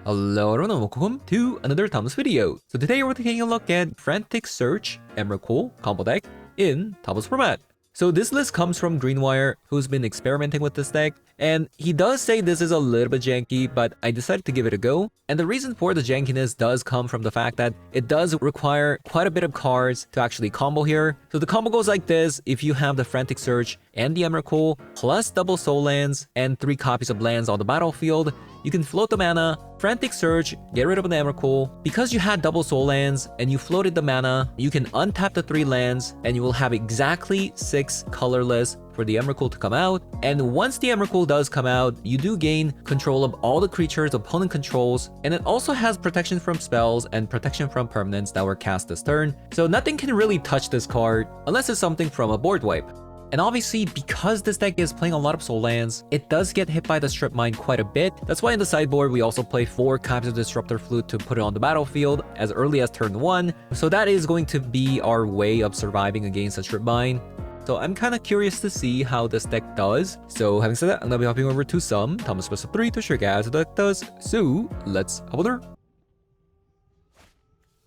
Hello everyone and welcome to another Thomas video. So today we're taking a look at Frantic Search Emrakul combo deck in Thomas format. So this list comes from Greenwire, who's been experimenting with this deck, and he does say this is a little bit janky, but I decided to give it a go. And the reason for the jankiness does come from the fact that it does require quite a bit of cards to actually combo here. So the combo goes like this: if you have the Frantic Search and the Emrakul, plus double soul lands and 3 copies of lands on the battlefield, you can float the mana, Frantic Search, get rid of the Emrakul. Because you had double soul lands and you floated the mana, you can untap the 3 lands and you will have exactly 6 colorless for the Emrakul to come out. And once the Emrakul does come out, you do gain control of all the creatures opponent controls, and it also has protection from spells and protection from permanents that were cast this turn. So nothing can really touch this card unless it's something from a board wipe. And obviously, because this deck is playing a lot of soul lands, it does get hit by the Strip Mine quite a bit. That's why in the sideboard, we also play 4 copies of Disruptor Flute to put it on the battlefield as early as turn 1. So that is going to be our way of surviving against a Strip Mine. So I'm kind of curious to see how this deck does. So having said that, I'm going to be hopping over to some Thomas Best of 3 to show you guys how the deck does. So let's hop over.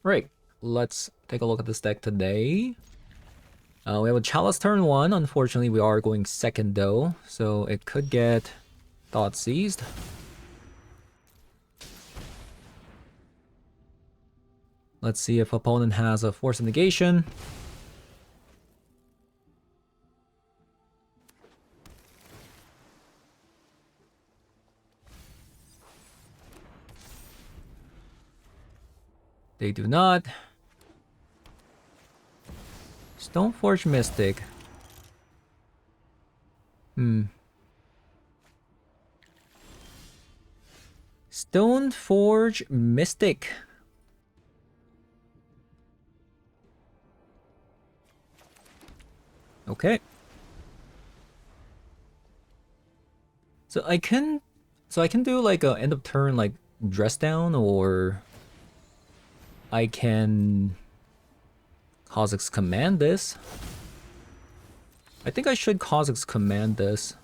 Right, let's take a look at this deck today. We have a Chalice turn 1. Unfortunately, we are going second though, so it could get Thought Seized. Let's see if opponent has a Force of Negation. They do not. Stoneforge Mystic. Stoneforge Mystic. Okay. So I can do like a end of turn like dress down, or I can Kha'Zix Command this. I think I should Kha'Zix Command this.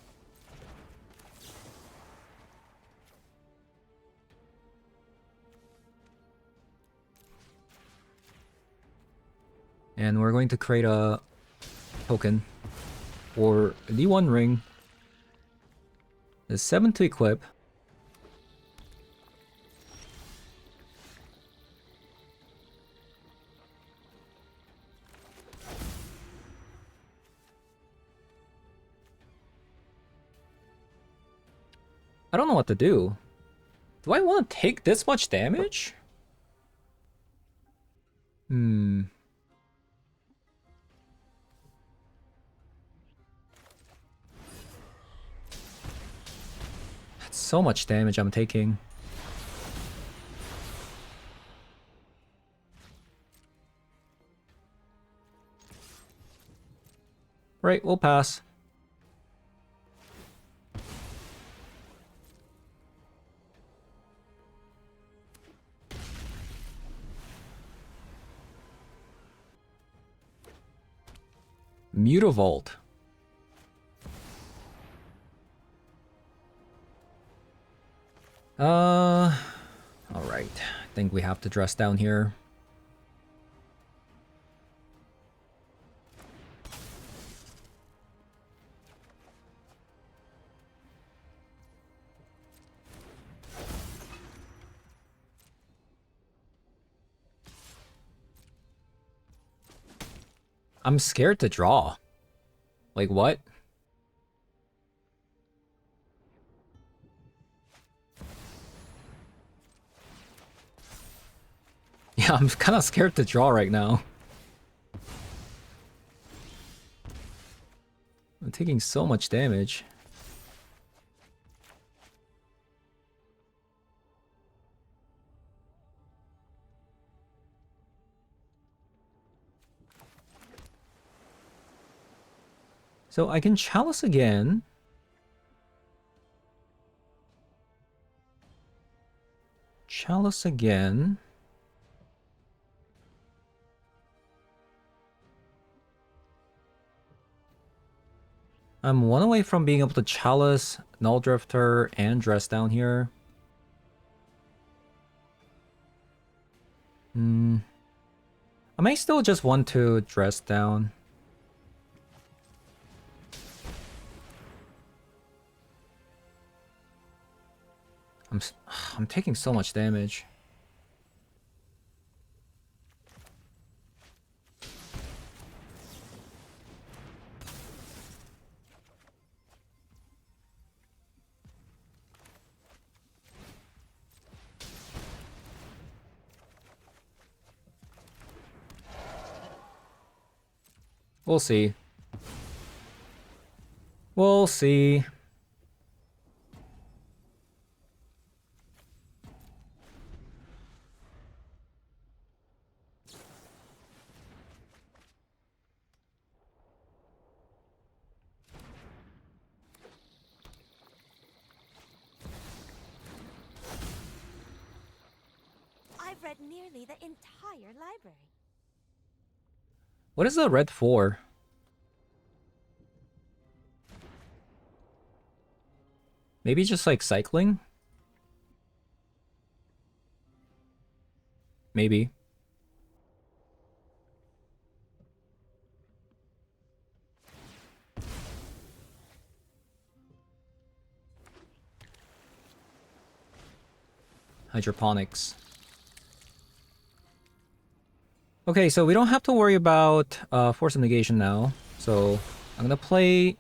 And we're going to create a token for the One Ring. There's 7 to equip. I don't know what to do. Do I want to take this much damage? That's so much damage I'm taking. Right, we'll pass. Mutavault. Alright. I think we have to dress down here. I'm scared to draw. Like, what? Yeah, I'm kind of scared to draw right now. I'm taking so much damage. So I can Chalice again. Chalice again. I'm one away from being able to Chalice, Null Drifter, and Dress down here. I may still just want to dress down. I'm taking so much damage. We'll see. We'll see. I've read nearly the entire library. What is the red for? Maybe just like cycling? Maybe. Hydroponics. Okay, so we don't have to worry about Force of Negation now. So I'm gonna play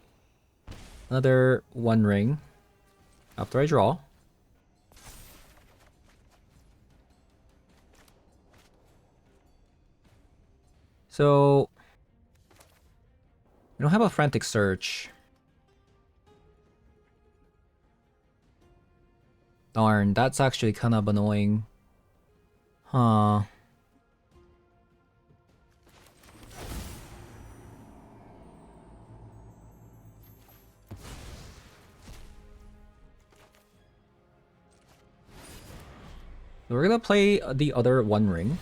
another One Ring after I draw. So we don't have a Frantic Search. Darn, that's actually kind of annoying. Huh. So we're gonna play the other One Ring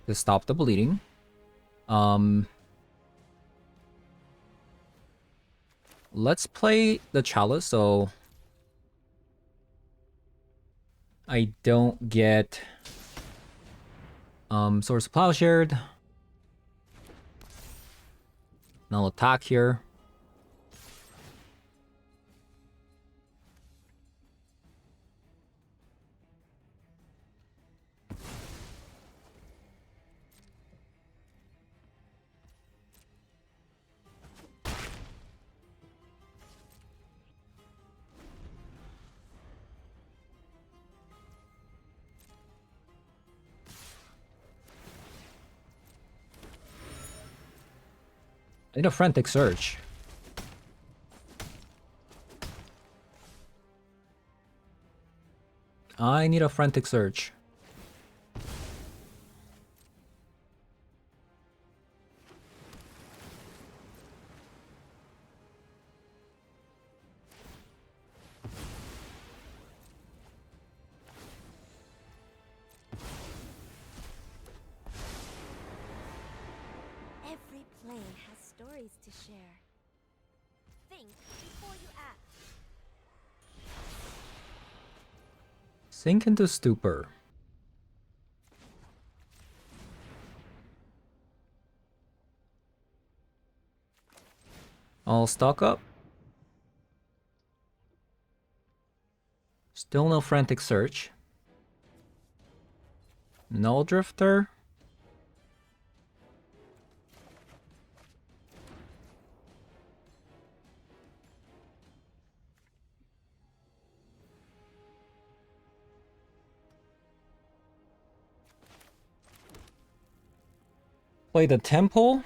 to stop the bleeding. Let's play the Chalice so I don't get Source of Plowshared. And I'll attack here. I need a Frantic Search. I need a Frantic Search. Every plane has stories to share. Think before you act. Sink into Stupor. I'll stock up. Still no Frantic Search. Null Drifter. Play the Temple.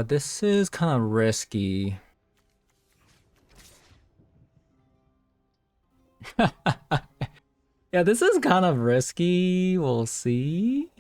This is kind of risky. Yeah, this is kind of risky. We'll see.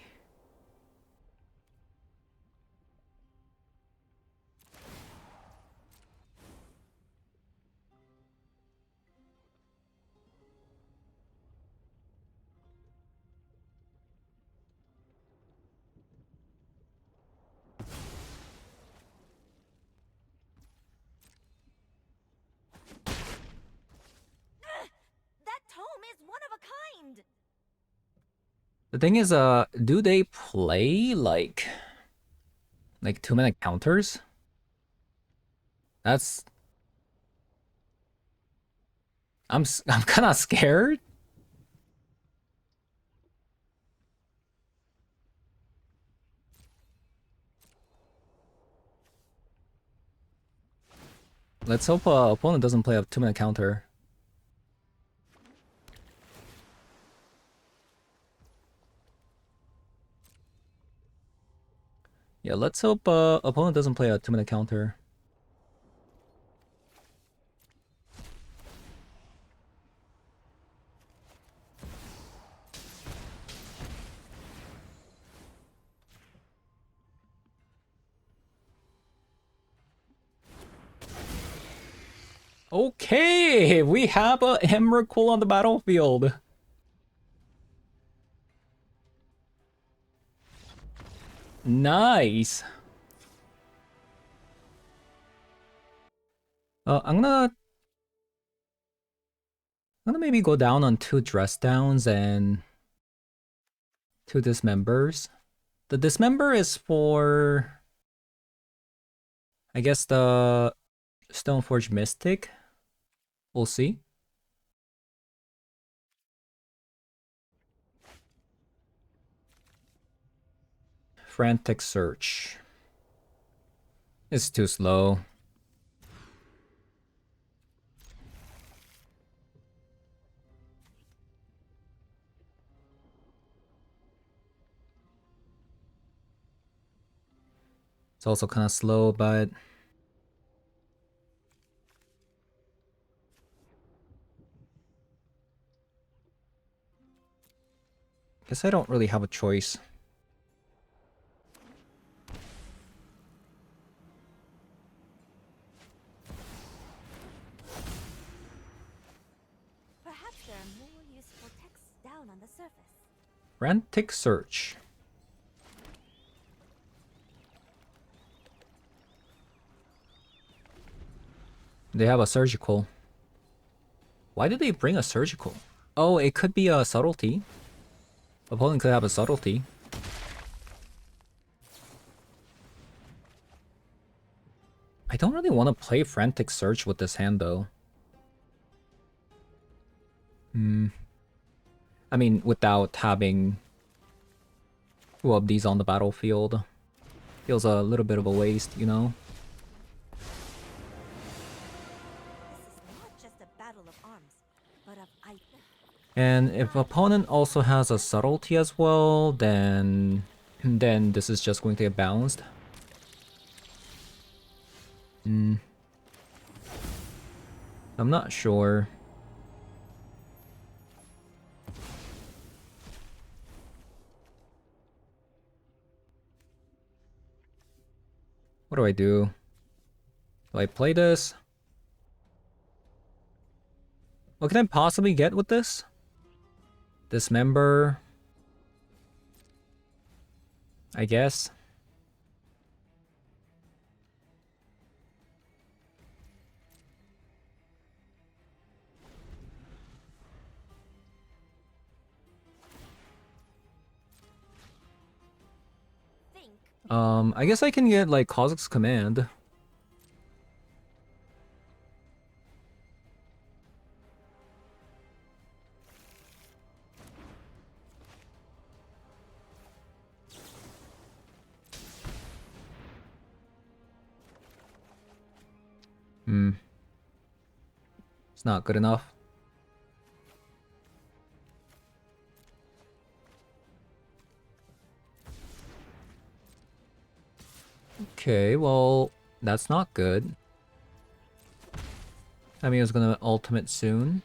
The thing is, do they play like 2-minute counters? That's I'm kind of scared. Let's hope opponent doesn't play a 2-minute counter. Yeah, let's hope opponent doesn't play a 2-minute counter. Okay, we have a Emrakul on the battlefield. Nice. I'm gonna maybe go down on 2 dress downs and 2 dismembers. The dismember is for, I guess, the Stoneforge Mystic. We'll see. Frantic search. It's too slow. It's also kind of slow, but guess I don't really have a choice. Perhaps there are more useful texts down on the surface. Frantic search. They have a surgical. Why did they bring a surgical? Oh, it could be a subtlety. Opponent could have a subtlety. I don't really want to play Frantic Search with this hand, though. I mean, without having 2 of these on the battlefield. Feels a little bit of a waste, you know? This is not just a battle of arms, but of items. And if opponent also has a subtlety as well, then this is just going to get bounced. I'm not sure. What do I do? Do I play this? What can I possibly get with this? Dismember. I guess. Think I guess I can get like Kozak's Command. It's not good enough. Okay, well, that's not good. I mean, it's gonna ultimate soon.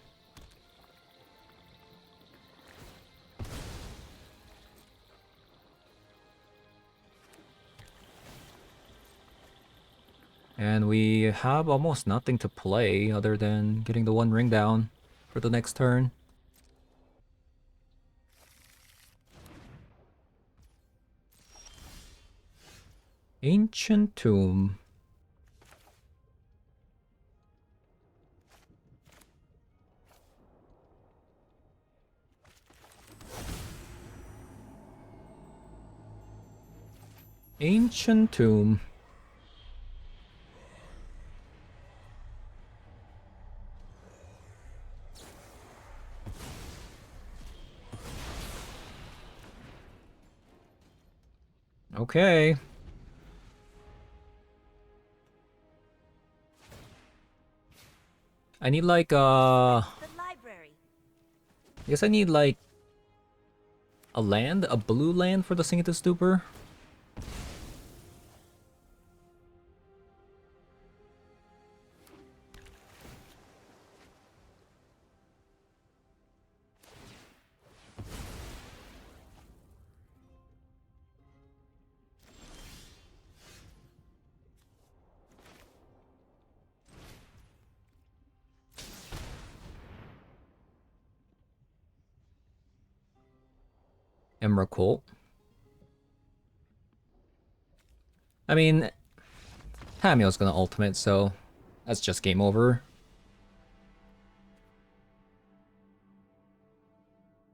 And we have almost nothing to play other than getting the 1 ring down for the next turn. Ancient Tomb. Ancient Tomb. Okay. I need like The library. I guess I need like a land, a blue land for the Sing to Stupor. Emrakul. I mean, Tamio's gonna ultimate, so that's just game over.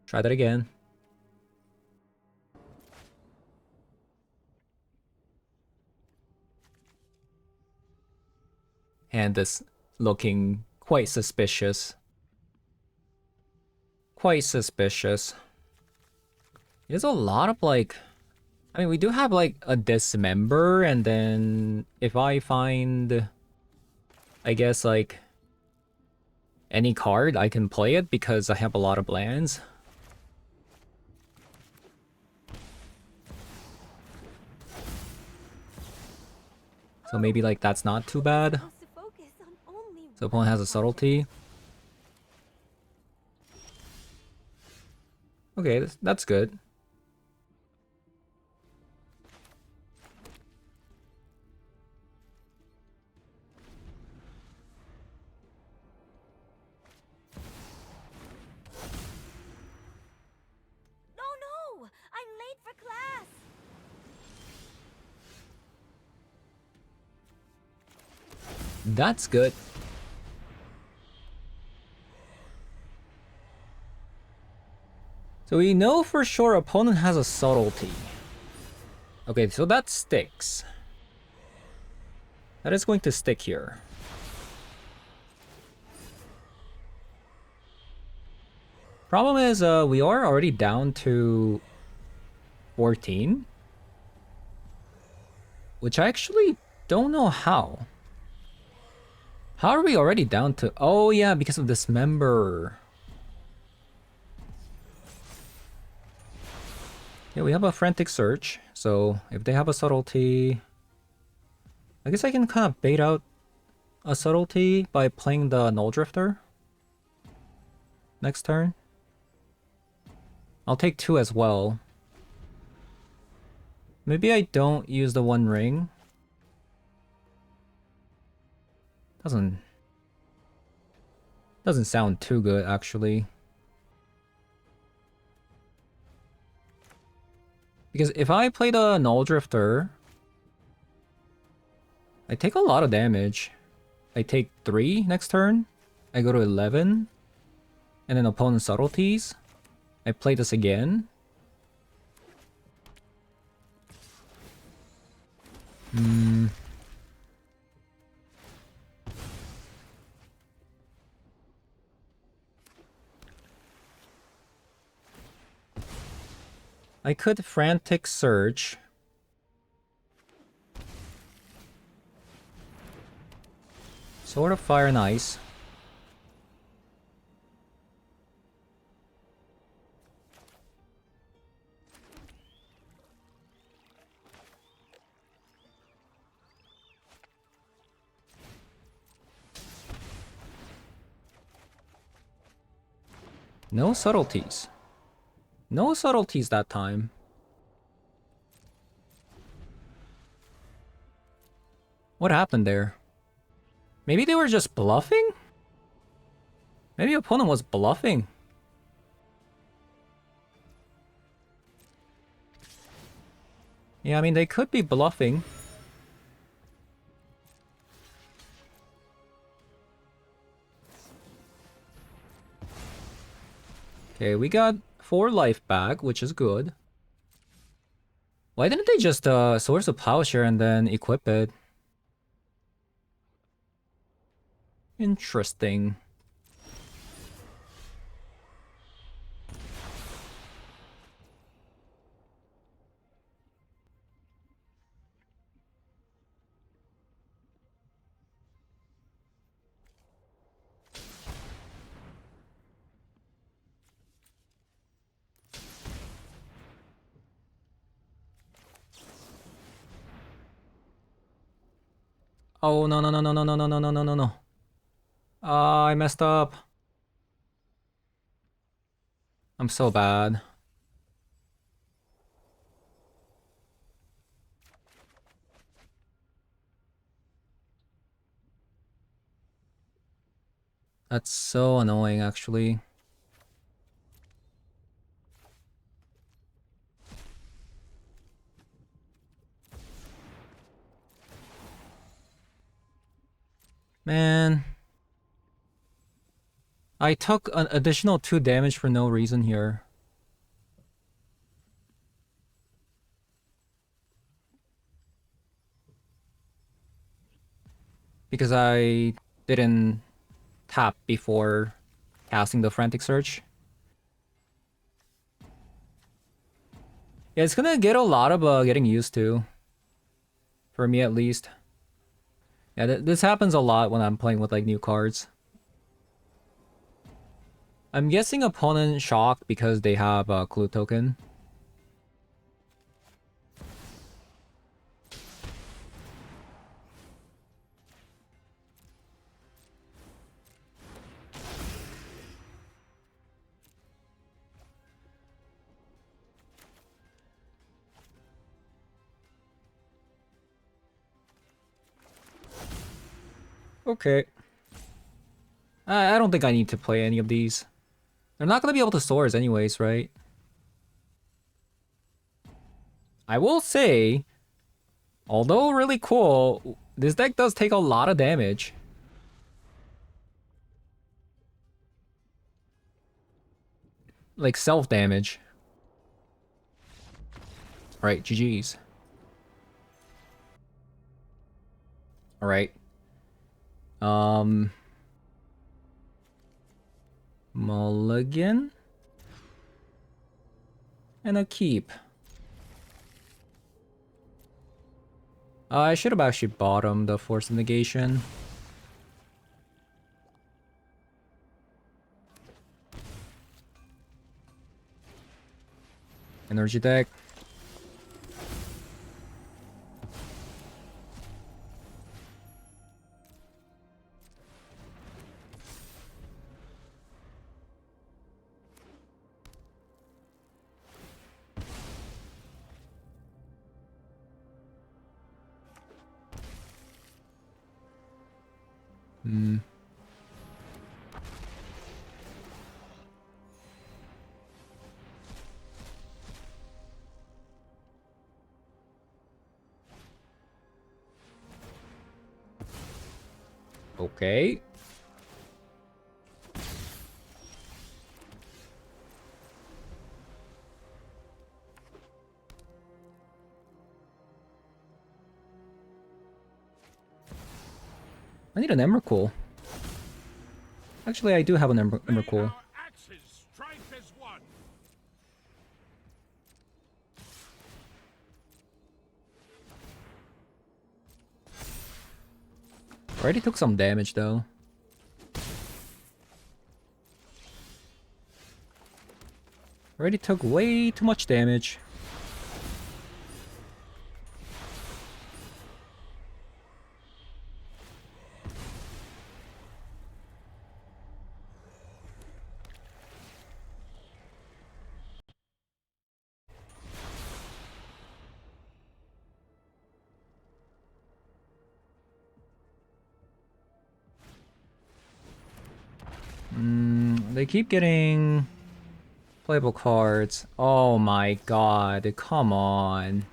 Try that again. And this looking quite suspicious. Quite suspicious. There's a lot of like... I mean, we do have like a Dismember, and then if I find... I guess like... any card, I can play it because I have a lot of lands. So maybe like that's not too bad. So opponent has a subtlety. Okay, that's good. No, I'm late for class. That's good. So we know for sure opponent has a subtlety. Okay, so that sticks. That is going to stick here. Problem is, we are already down to 14. Which I actually don't know how. How are we already down to... Oh yeah, because of Dismember. Yeah, we have a Frantic Search, so if they have a Subtlety... I guess I can kind of bait out a Subtlety by playing the Null Drifter. Next turn. I'll take 2 as well. Maybe I don't use the One Ring. Doesn't sound too good, actually. Because if I play the Null Drifter, I take a lot of damage. I take 3 next turn. I go to 11. And then opponent subtleties. I play this again. I could Frantic Search. Sword of Fire and Ice. No subtleties. No subtleties that time. What happened there? Maybe they were just bluffing? Maybe opponent was bluffing. Yeah, I mean, they could be bluffing. Okay, we got 4 life back, which is good. Why didn't they just source a plowshare and then equip it? Interesting. Oh no no no no no no no no no no no no. Ah, I messed up. I'm so bad. That's so annoying actually. Man. I took an additional 2 damage for no reason here. Because I didn't tap before casting the Frantic Search. Yeah, it's gonna get a lot of getting used to. For me at least. Yeah, this happens a lot when I'm playing with like new cards. I'm guessing opponent shocked because they have a clue token. Okay. I don't think I need to play any of these. They're not gonna be able to source anyways, right? I will say, although really cool, this deck does take a lot of damage. Like self-damage. Alright, GG's. Alright. Mulligan? And a keep. I should have actually bottomed the Force of Negation. Energy deck. Hmm. Okay. I need an Emrakul. Actually, I do have an Emrakul. Already took some damage though. Already took way too much damage. They keep getting playable cards. Oh my god, come on.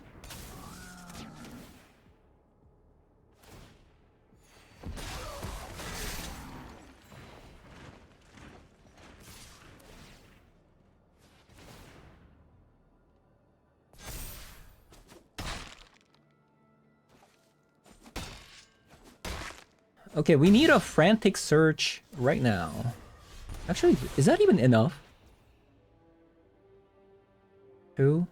Okay, we need a frantic search right now. Actually, is that even enough? 2?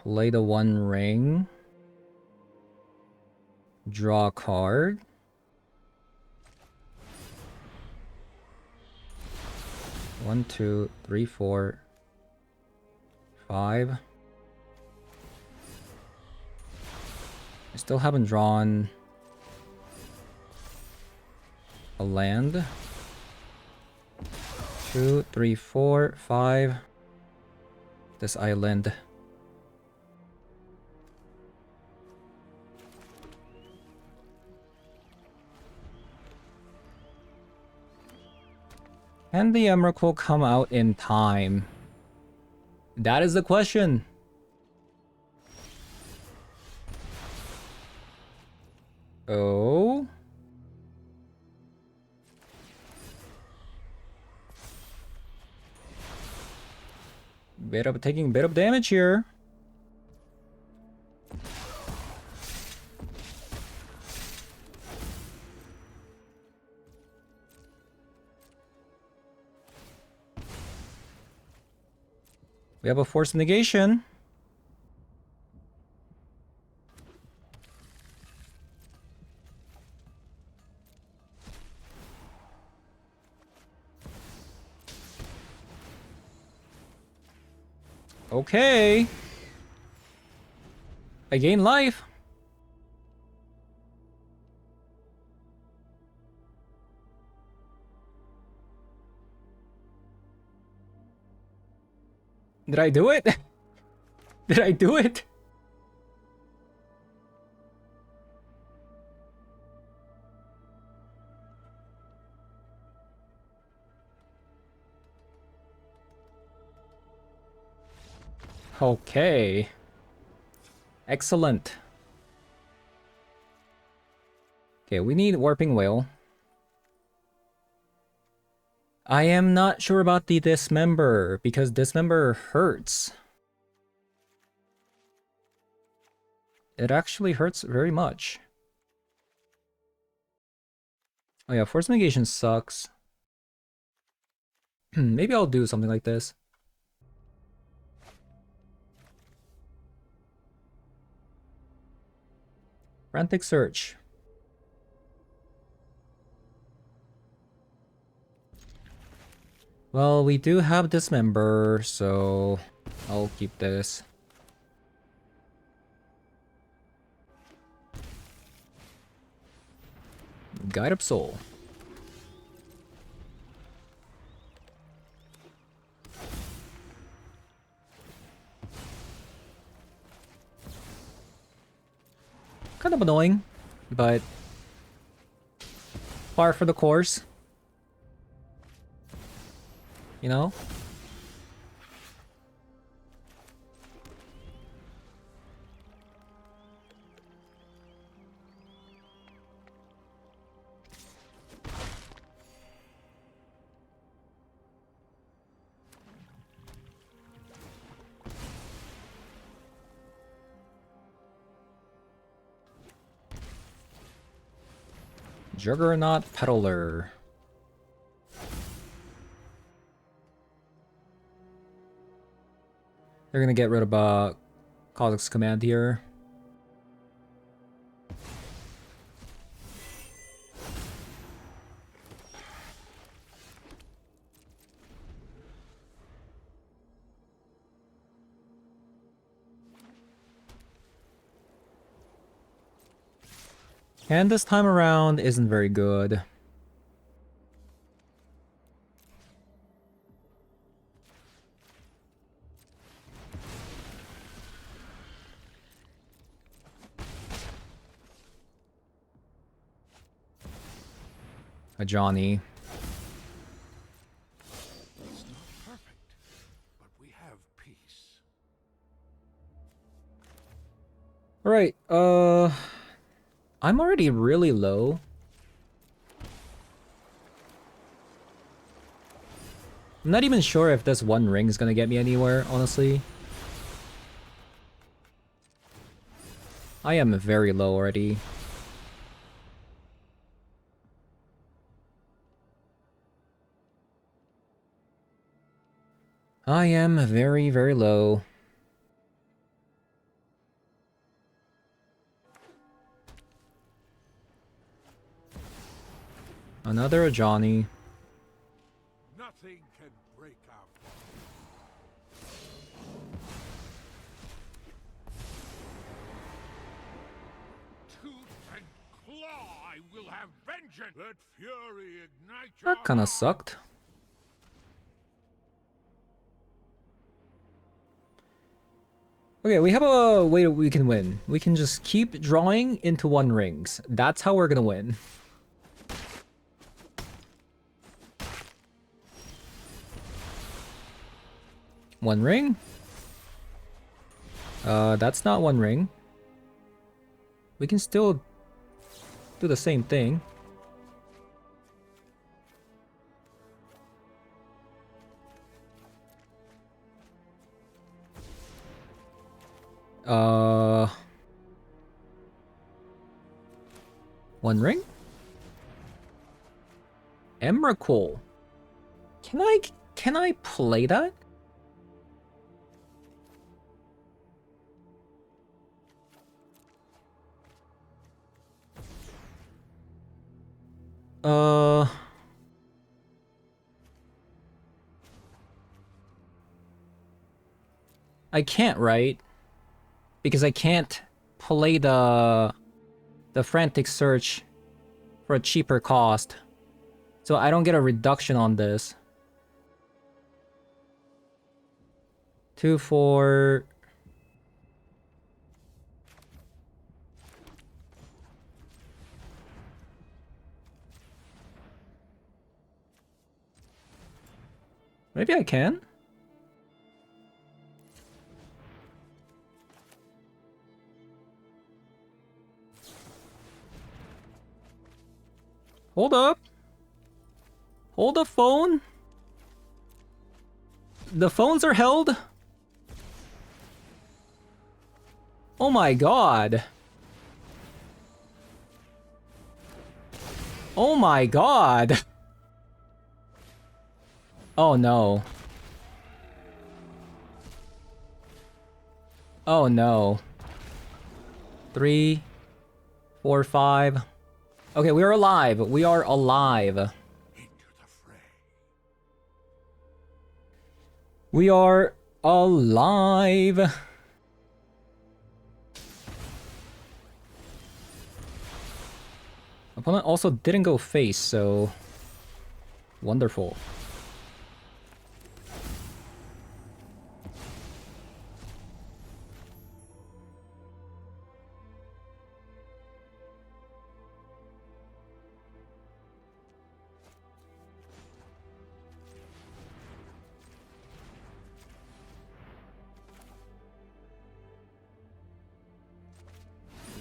Play the One Ring. Draw a card. One, two, three, 4, 5. I still haven't drawn a land. 2, 3, 4, 5. This island. Can the Emrakul come out in time? That is the question. Oh? Taking a bit of damage here. We have a forced negation. Okay. I gain life. Did I do it? Did I do it? Okay. Excellent. Okay, we need Warping Whale. I am not sure about the Dismember, because Dismember hurts. It actually hurts very much. Oh yeah, Force Negation sucks. Maybe I'll do something like this. Frantic Search. Well, we do have Dismember, so I'll keep this. Guide of Soul. Kind of annoying, but par for the course. You know? Juggernaut Peddler. They're gonna get rid of Kozak's command here. And this time around isn't very good. A Johnny. It's not perfect, but we have peace. Alright, I'm already really low. I'm not even sure if this one ring is gonna get me anywhere, honestly. I am very low already. I am very, very low. Another Johnny. Nothing can break our tooth and claw. I will have vengeance. Let fury ignite your That kinda heart. sucked. Okay, we have a way that we can win. We can just keep drawing into one rings. That's how we're gonna win. One ring? That's not one ring. We can still do the same thing. One ring? Emrakul. Can I play that? I can't, right? Because I can't play the Frantic search for a cheaper cost. So I don't get a reduction on this. 2, 4... Maybe I can? Hold up. Hold the phone. The phones are held. Oh my god. Oh my god. Oh no. Oh no. 3, 4, 5. Okay, we are alive. We are alive. Into the fray. We are alive. Opponent also didn't go face, so wonderful.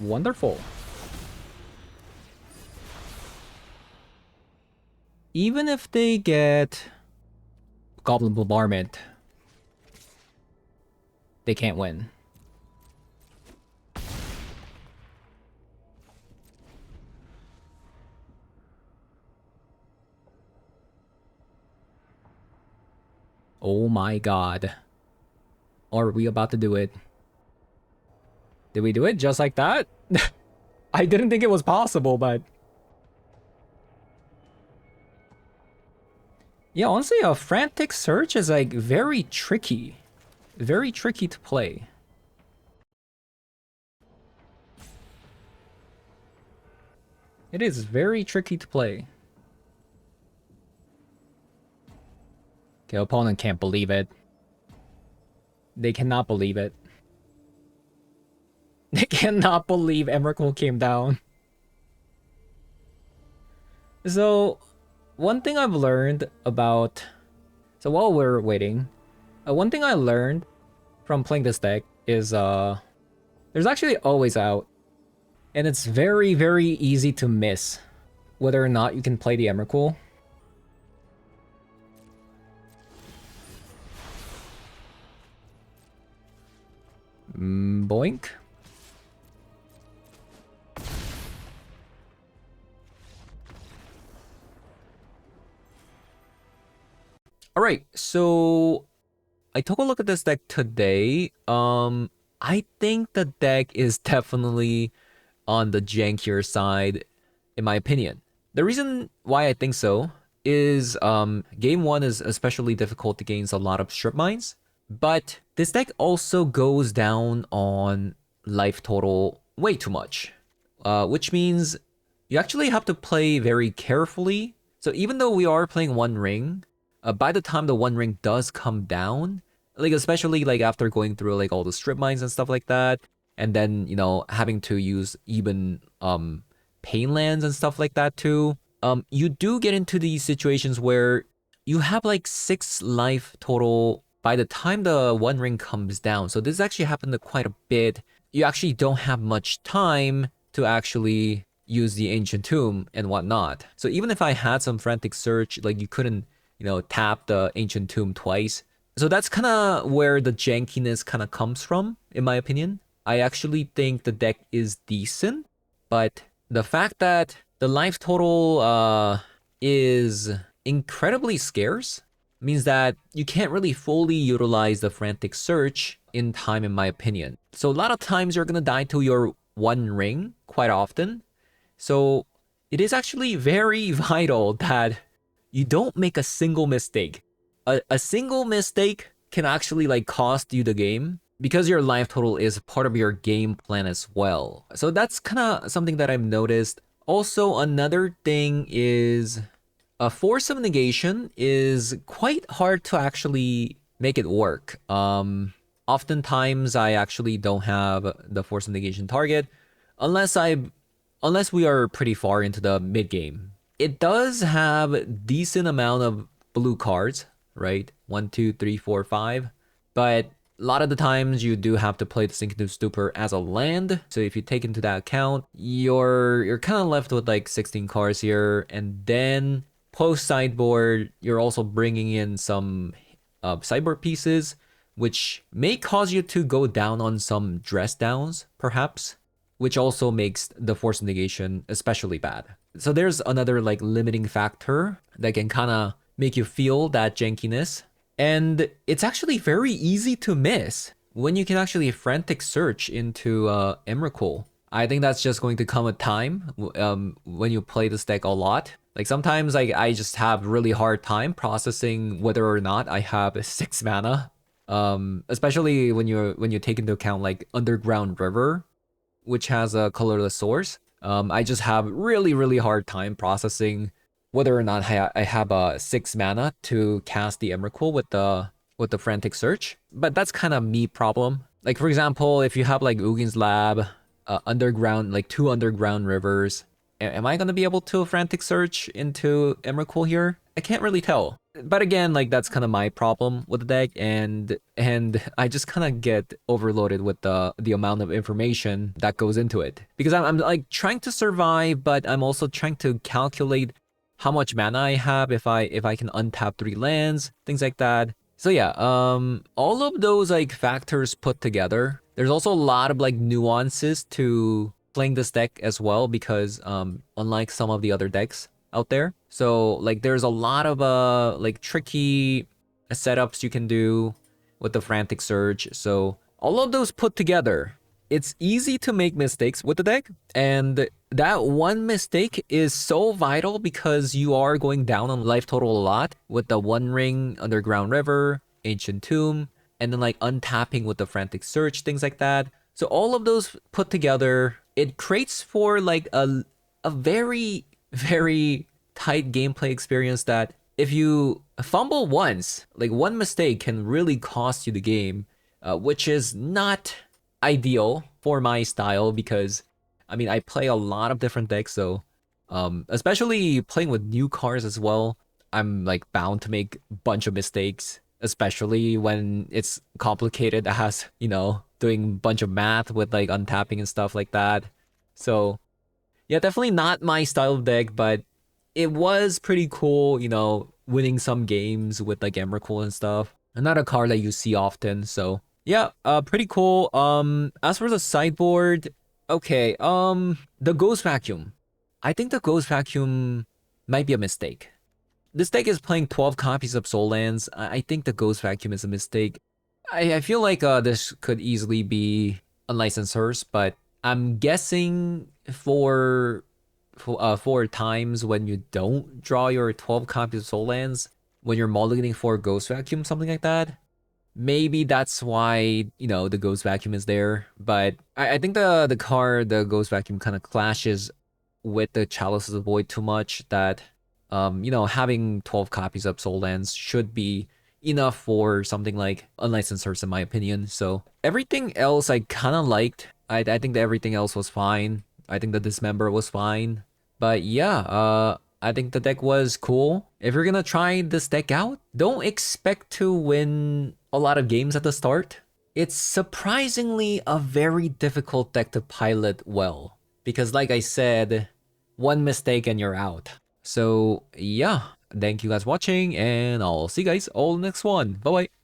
Wonderful. Even if they get Goblin Bombardment, they can't win. Oh my god. Are we about to do it? Did we do it just like that? I didn't think it was possible, but... Yeah, honestly, a Frantic search is like very tricky. Very tricky to play. It is very tricky to play. Okay, opponent can't believe it. They cannot believe it. They cannot believe Emrakul came down. So, one thing I've learned about... So while we're waiting, one thing I learned from playing this deck is There's actually always out. And it's very, very easy to miss whether or not you can play the Emrakul. Boink. Alright, so I took a look at this deck today. I think the deck is definitely on the jankier side, in my opinion. The reason why I think so is game 1 is especially difficult against a lot of strip mines, but this deck also goes down on life total way too much, which means you actually have to play very carefully. So even though we are playing One Ring, by the time the One Ring does come down, like especially like after going through like all the strip mines and stuff like that, and then, you know, having to use even pain lands and stuff like that too, you do get into these situations where you have like 6 life total by the time the One Ring comes down. So this actually happened quite a bit. You actually don't have much time to actually use the Ancient Tomb and whatnot. So even if I had some Frantic Search, like you couldn't, you know, tap the Ancient Tomb twice. So that's kind of where the jankiness kind of comes from, in my opinion. I actually think the deck is decent, but the fact that the life total is incredibly scarce means that you can't really fully utilize the Frantic Search in time, in my opinion. So a lot of times you're gonna die to your One Ring quite often. So it is actually very vital that you don't make a single mistake. A single mistake can actually like cost you the game because your life total is part of your game plan as well. So that's kind of something that I've noticed. Also, another thing is a Force of Negation is quite hard to actually make it work. Oftentimes I actually don't have the Force of Negation target unless we are pretty far into the mid game. It does have decent amount of blue cards, right? 1, 2, 3, 4, 5. But a lot of the times you do have to play the Synchronous Stupor as a land. So if you take into that account, you're kind of left with like 16 cards here. And then post sideboard, you're also bringing in some sideboard pieces, which may cause you to go down on some dress downs, perhaps, which also makes the Force of Negation especially bad. So there's another like limiting factor that can kind of make you feel that jankiness. And it's actually very easy to miss when you can actually Frantic Search into Emrakul. I think that's just going to come a time when you play this deck a lot. Like sometimes I just have really hard time processing whether or not I have 6 mana. Especially when you take into account like Underground River, which has a colorless source. I just have really hard time processing whether or not I have 6 mana to cast the Emrakul with the Frantic Search. But that's kind of me problem. Like for example, if you have like Ugin's Lab, underground, like 2 Underground Rivers, am I gonna be able to Frantic Search into Emrakul here? I can't really tell. But again, like that's kind of my problem with the deck, and I just kind of get overloaded with the amount of information that goes into it, because I'm like trying to survive, but I'm also trying to calculate how much mana I have if I can untap 3 lands, things like that. So yeah, all of those like factors put together, there's also a lot of like nuances to playing this deck as well, because unlike some of the other decks out there, so like there's a lot of like tricky setups you can do with the Frantic Surge. So all of those put together, it's easy to make mistakes with the deck, and that one mistake is so vital because you are going down on life total a lot with the One Ring, Underground River, Ancient Tomb, and then like untapping with the Frantic Search, things like that. So all of those put together, it creates for like a very tight gameplay experience that if you fumble once, like one mistake can really cost you the game, which is not ideal for my style, because I mean I play a lot of different decks, so especially playing with new cards as well, I'm like bound to make a bunch of mistakes. especially when it's complicated as, doing a bunch of math with like untapping and stuff like that. So yeah, definitely not my style of deck, but it was pretty cool, winning some games with like Emrakul and stuff. And not a card that you see often, so yeah, pretty cool. As for the sideboard, okay, the Ghost Vacuum. I think the Ghost Vacuum might be a mistake. This deck is playing 12 copies of Soul Lands. I think the Ghost Vacuum is a mistake. I feel like this could easily be Unlicensed Hearse, but I'm guessing for times when you don't draw your 12 copies of Soul Lands, when you're mulliganing for Ghost Vacuum, something like that. Maybe that's why, the Ghost Vacuum is there. But I think the card, the Ghost Vacuum, kind of clashes with the Chalice of the Void too much that, having 12 copies of Soul Lands should be enough for something like Unlicensed Hearse, in my opinion. So everything else I kind of liked. I think that everything else was fine. I think the Dismember was fine. But yeah, I think the deck was cool. If you're gonna try this deck out, don't expect to win a lot of games at the start. It's surprisingly a very difficult deck to pilot well. Because like I said, one mistake and you're out. So yeah, thank you guys for watching, and I'll see you guys all in the next one. Bye bye.